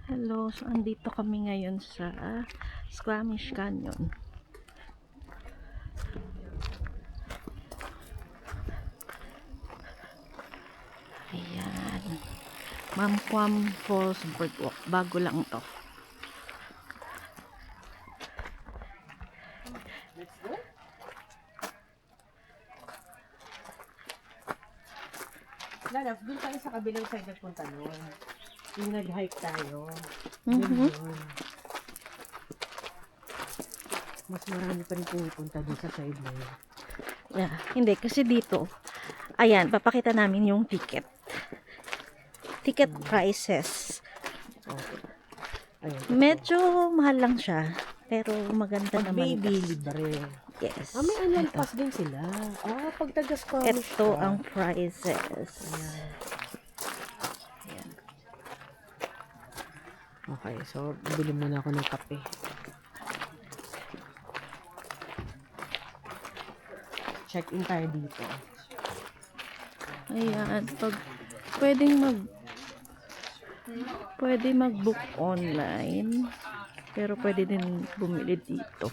Hello, so andito kami ngayon sa Squamish Canyon. Ayan. Mamquam Falls Boardwalk. Bago lang to. Lalaf, dun tayo sa kabilang side nagpunta nun. Yung nag-hike tayo. Mhm. Yun. Mas marami pa rin pumupunta dun sa side na yun. Yeah. Hindi, kasi dito, ayan, papakita namin yung ticket. Ticket prices. Ayun, Medyo mahal lang siya, pero maganda pag naman. baby, libre. Yes. May annual Ito. pass din sila. Pag taga-Squamish Ito ka. ang prices. Ayan. Okay, so bili muna ako ng kape. Check-in tayo dito. Ayan, pwede mag-book online, pero pwede din bumili dito.